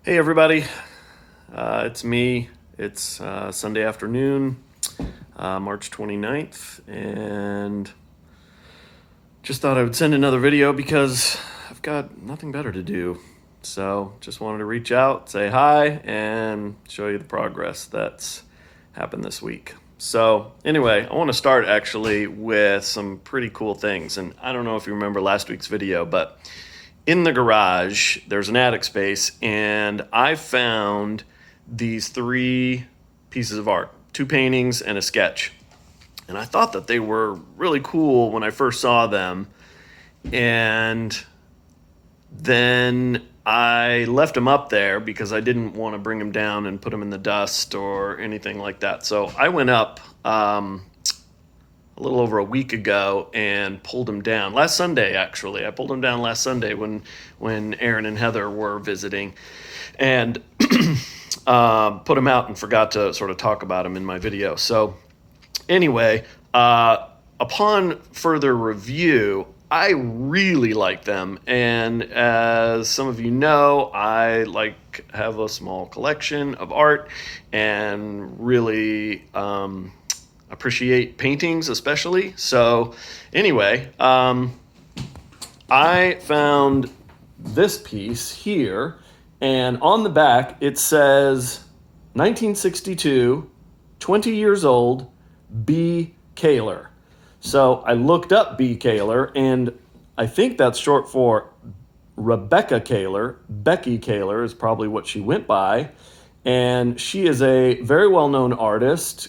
Hey everybody, it's me. It's Sunday afternoon, March 29th, and just thought I would send another video because I've got nothing better to do. So just wanted to reach out, say hi, and show you the progress that's happened this week. So anyway, I want to start actually with some pretty cool things. And I don't know if you remember last week's video, but in the garage, there's an attic space, and I found these three pieces of art, two paintings and a sketch. And I thought that they were really cool when I first saw them. And then I left them up there because I didn't want to bring them down and put them in the dust or anything like that. So I went up a little over a week ago and pulled them down last Sunday. Actually, I pulled them down last Sunday when Aaron and Heather were visiting, and put them out and forgot to sort of talk about them in my video. So anyway, upon further review, I really like them, and as some of you know, I have a small collection of art and really appreciate paintings especially. So anyway, I found this piece here, and on the back it says 1962, 20 years old, B. Kaler. So I looked up B. Kaler, and I think that's short for Rebecca Kaler. Becky Kaler is probably what she went by. And she is a very well-known artist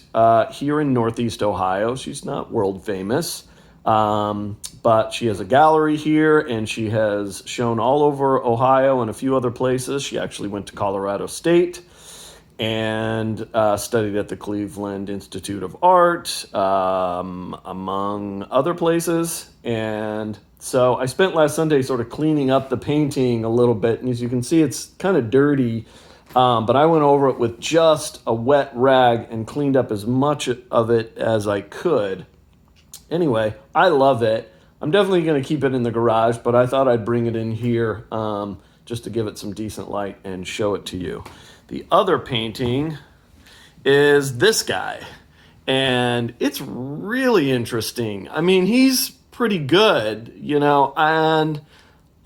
here in Northeast Ohio. She's not world famous, but she has a gallery here, and she has shown all over Ohio and a few other places. She actually went to Colorado State and studied at the Cleveland Institute of Art, among other places. And so I spent last Sunday sort of cleaning up the painting a little bit, and as you can see, it's kind of dirty. But I went over it with just a wet rag and cleaned up as much of it as I could. Anyway, I love it. I'm definitely going to keep it in the garage, but I thought I'd bring it in here just to give it some decent light and show it to you. The other painting is this guy, and it's really interesting. I mean, he's pretty good, and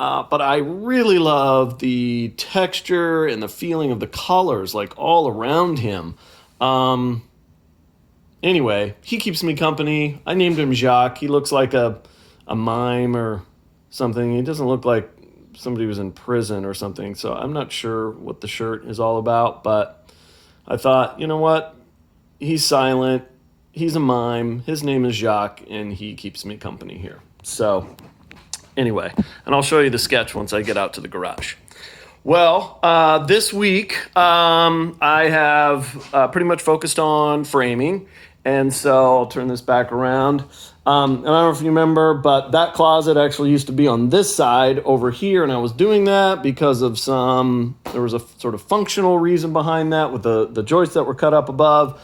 but I really love the texture and the feeling of the colors, all around him. Anyway, he keeps me company. I named him Jacques. He looks like a mime or something. He doesn't look like somebody was in prison or something, so I'm not sure what the shirt is all about, but I thought, you know what? He's silent. He's a mime. His name is Jacques, and he keeps me company here. So anyway, and I'll show you the sketch once I get out to the garage. Well, this week I have pretty much focused on framing, and so I'll turn this back around. And I don't know if you remember, but that closet actually used to be on this side over here, and I was doing that because of there was a sort of functional reason behind that with the joists that were cut up above.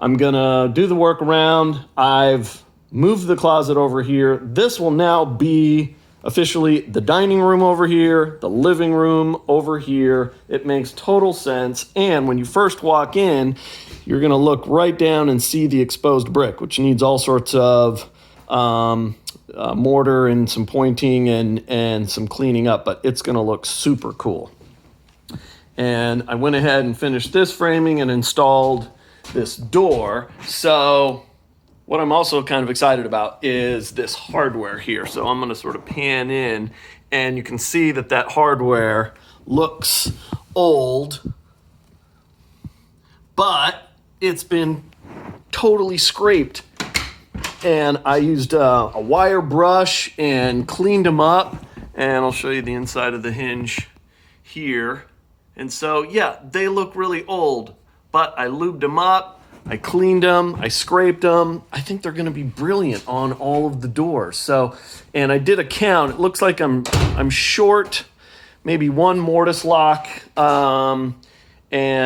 I'm gonna do the work around. I've moved the closet over here. This will now be officially the dining room over here, the living room over here. It makes total sense. And when you first walk in, you're going to look right down and see the exposed brick, which needs all sorts of mortar and some pointing and some cleaning up, but it's going to look super cool. And I went ahead and finished this framing and installed this door. So what I'm also kind of excited about is this hardware here. So I'm going to sort of pan in, and you can see that hardware looks old, but it's been totally scraped. And I used a wire brush and cleaned them up, and I'll show you the inside of the hinge here. And so, yeah, they look really old, but I lubed them up. I cleaned them, I scraped them. I think they're gonna be brilliant on all of the doors. So, and I did a count. It looks like I'm short maybe one mortise lock and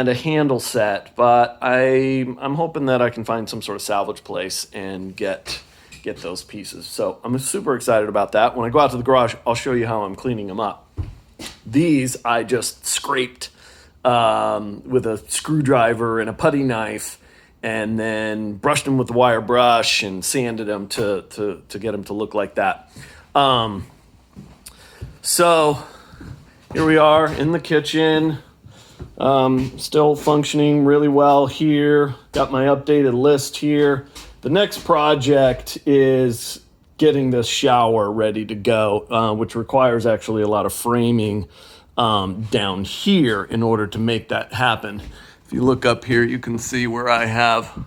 a handle set, but I'm hoping that I can find some sort of salvage place and get those pieces. So I'm super excited about that. When I go out to the garage, I'll show you how I'm cleaning them up. These I just scraped with a screwdriver and a putty knife, and then brushed them with the wire brush and sanded them to get them to look like that. So here we are in the kitchen, still functioning really well here. Got my updated list here. The next project is getting this shower ready to go, which requires actually a lot of framing down here in order to make that happen. If you look up here, you can see where I have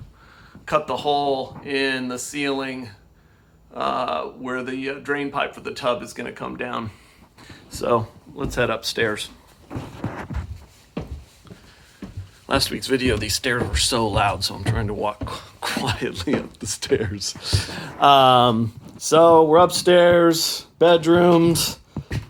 cut the hole in the ceiling where the drain pipe for the tub is going to come down. So let's head upstairs. Last week's video, these stairs were so loud, so I'm trying to walk quietly up the stairs. So we're upstairs, bedrooms.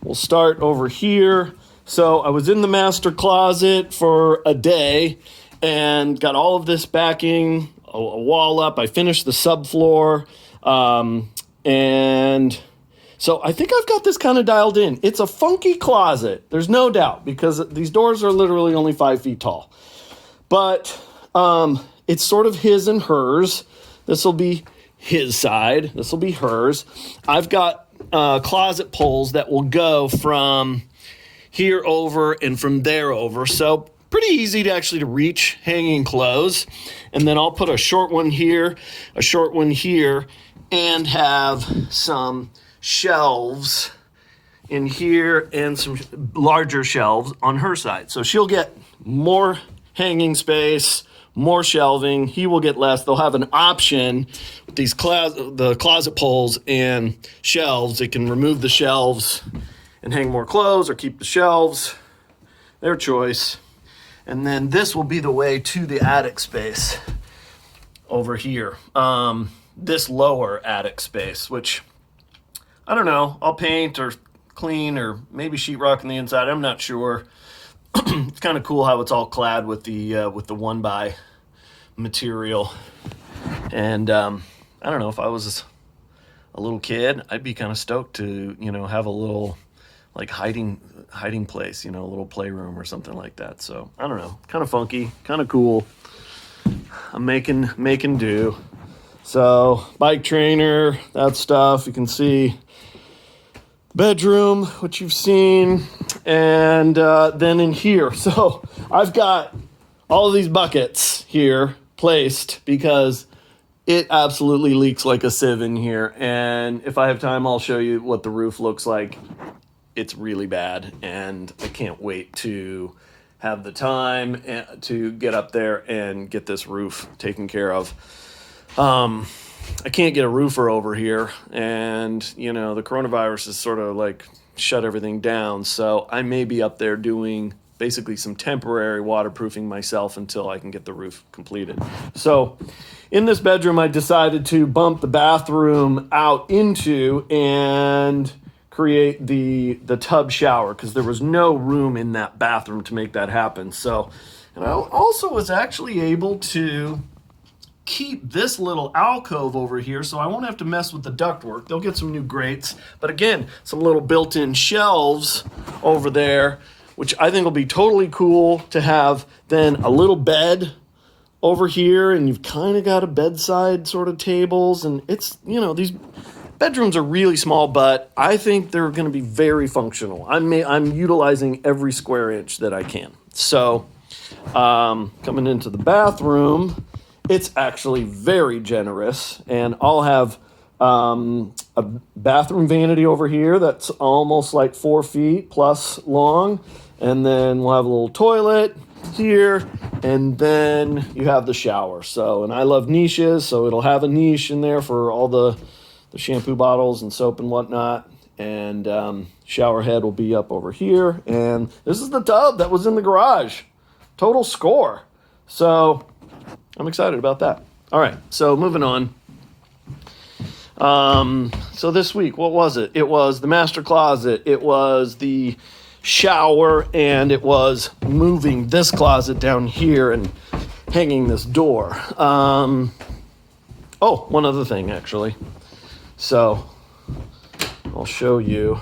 We'll start over here. So I was in the master closet for a day and got all of this backing, a wall up. I finished the subfloor. And so I think I've got this kind of dialed in. It's a funky closet. There's no doubt, because these doors are literally only 5 feet tall. But it's sort of his and hers. This will be his side. This will be hers. I've got closet poles that will go from here over and from there over. So pretty easy to reach hanging clothes. And then I'll put a short one here, a short one here, and have some shelves in here and some larger shelves on her side. So she'll get more hanging space, more shelving. He will get less. They'll have an option with these the closet poles and shelves. They can remove the shelves and hang more clothes, or keep the shelves. Their choice. And then this will be the way to the attic space over here. This lower attic space, which I don't know, I'll paint or clean or maybe sheetrock on the inside. I'm not sure. It's kind of cool how it's all clad with the 1x material. And I don't know, if I was a little kid, I'd be kind of stoked to, have a little like hiding place, a little playroom or something like that. So I don't know, kind of funky, kind of cool. I'm making do. So bike trainer, that stuff. You can see bedroom, which you've seen, and then in here. So I've got all of these buckets here placed because it absolutely leaks like a sieve in here. And if I have time, I'll show you what the roof looks like. It's really bad, and I can't wait to have the time to get up there and get this roof taken care of. I can't get a roofer over here, and the coronavirus has sort of like shut everything down, so I may be up there doing basically some temporary waterproofing myself until I can get the roof completed. So in this bedroom, I decided to bump the bathroom out into and create the tub shower, because there was no room in that bathroom to make that happen. So, and I also was actually able to keep this little alcove over here, so I won't have to mess with the ductwork. They'll get some new grates, but again, some little built-in shelves over there, which I think will be totally cool to have. Then a little bed over here, and you've kind of got a bedside sort of tables, and it's, these bedrooms are really small, but I think they're going to be very functional. I'm utilizing every square inch that I can. So coming into the bathroom, it's actually very generous, and I'll have a bathroom vanity over here that's almost like 4 feet plus long, and then we'll have a little toilet here, and then you have the shower. So, and I love niches, so it'll have a niche in there for all the shampoo bottles and soap and whatnot, and shower head will be up over here, and this is the tub that was in the garage. Total score. So I'm excited about that. All right, so moving on. So this week, what was it? It was the master closet, it was the shower, and it was moving this closet down here and hanging this door. Oh, one other thing, actually. So I'll show you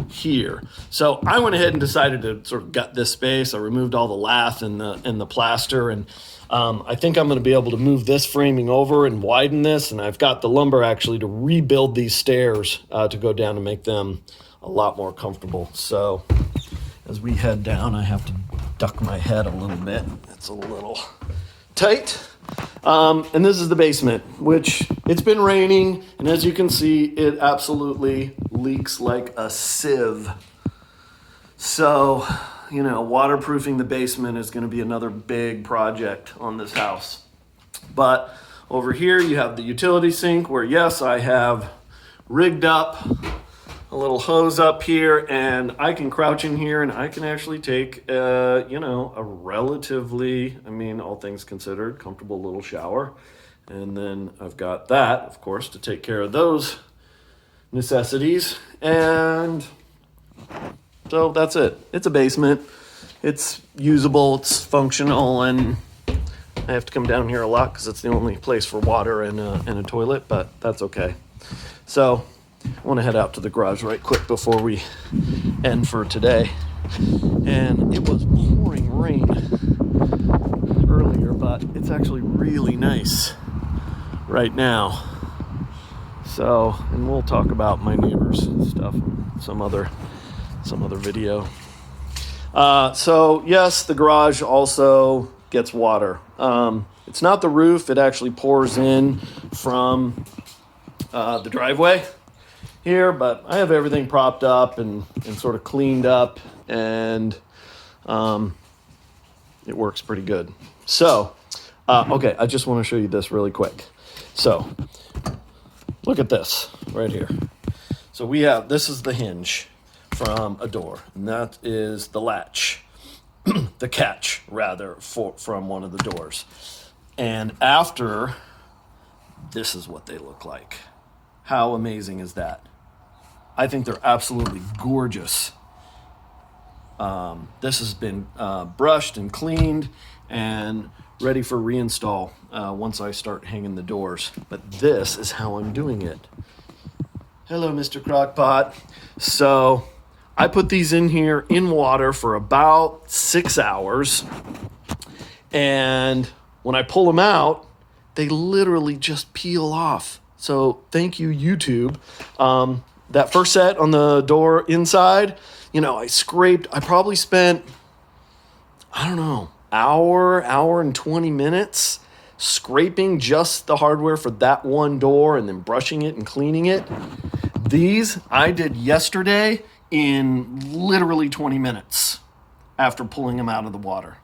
here. So I went ahead and decided to sort of gut this space. I removed all the lath and the plaster, and I think I'm going to be able to move this framing over and widen this, and I've got the lumber actually to rebuild these stairs to go down to make them a lot more comfortable. So as we head down, I have to duck my head a little bit. It's a little tight. And this is the basement, which it's been raining, and as you can see, it absolutely leaks like a sieve. So, you know, waterproofing the basement is going to be another big project on this house. But over here you have the utility sink where, yes, I have rigged up a little hose up here, and I can crouch in here and I can actually take, you know, a relatively, I mean, all things considered, comfortable little shower. And then I've got that, of course, to take care of those necessities. And so that's it. It's a basement. It's usable, it's functional, and I have to come down here a lot because it's the only place for water and a toilet, but that's okay. So I want to head out to the garage right quick before we end for today. And it was pouring rain earlier, but it's actually really nice right now. So, and we'll talk about my neighbors and stuff in some other video. So yes, the garage also gets water. It's not the roof, it actually pours in from the driveway here, but I have everything propped up and sort of cleaned up, and it works pretty good. So, okay, I just want to show you this really quick. So, look at this right here. So this is the hinge from a door, and that is the latch, the catch rather, from one of the doors. And after, this is what they look like. How amazing is that? I think they're absolutely gorgeous. This has been brushed and cleaned and ready for reinstall once I start hanging the doors. But this is how I'm doing it. Hello, Mr. Crockpot. So I put these in here in water for about 6 hours. And when I pull them out, they literally just peel off. So thank you, YouTube. That first set on the door inside, you know, I probably spent, I don't know, hour and 20 minutes scraping just the hardware for that one door and then brushing it and cleaning it. These I did yesterday in literally 20 minutes after pulling them out of the water.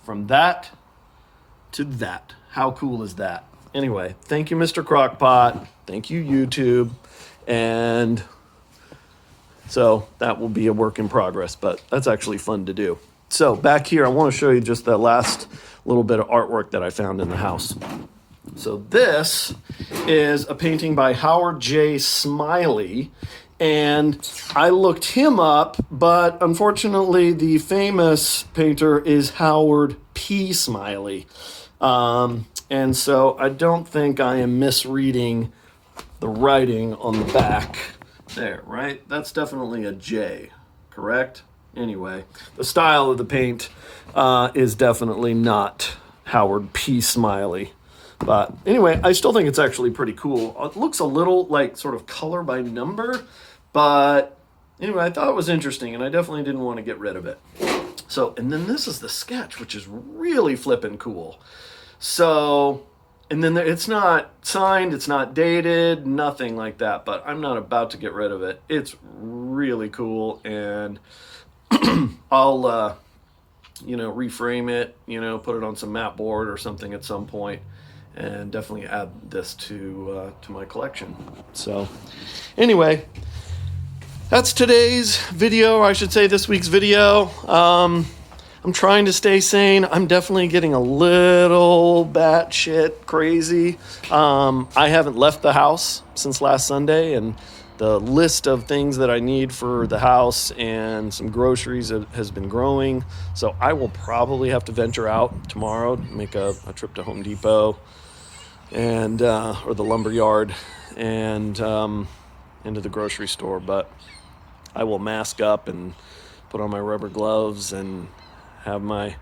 From that to that. How cool is that? Anyway, thank you, Mr. Crockpot. Thank you, YouTube. And so that will be a work in progress, but that's actually fun to do. So back here, I want to show you just that last little bit of artwork that I found in the house. So this is a painting by Howard J. Smiley, and I looked him up, but unfortunately the famous painter is Howard P. Smiley. And so I don't think I am misreading the writing on the back there, right? That's definitely a J, correct? Anyway, the style of the paint is definitely not Howard P. Smiley. But anyway, I still think it's actually pretty cool. It looks a little like sort of color by number, but anyway, I thought it was interesting, and I definitely didn't want to get rid of it. So, and then this is the sketch, which is really flippin' cool. So, and then it's not signed, it's not dated, nothing like that, but I'm not about to get rid of it. It's really cool, and I'll, reframe it, put it on some mat board or something at some point, and definitely add this to my collection. So, anyway, that's today's video, or I should say this week's video. I'm trying to stay sane. I'm definitely getting a little batshit crazy. I haven't left the house since last Sunday, and the list of things that I need for the house and some groceries has been growing. So I will probably have to venture out tomorrow, make a trip to Home Depot and or the lumber yard, and into the grocery store, but I will mask up and put on my rubber gloves and have my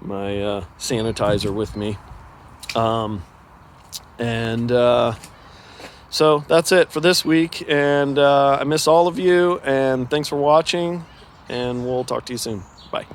sanitizer with me. So that's it for this week, and I miss all of you, and thanks for watching, and we'll talk to you soon. Bye.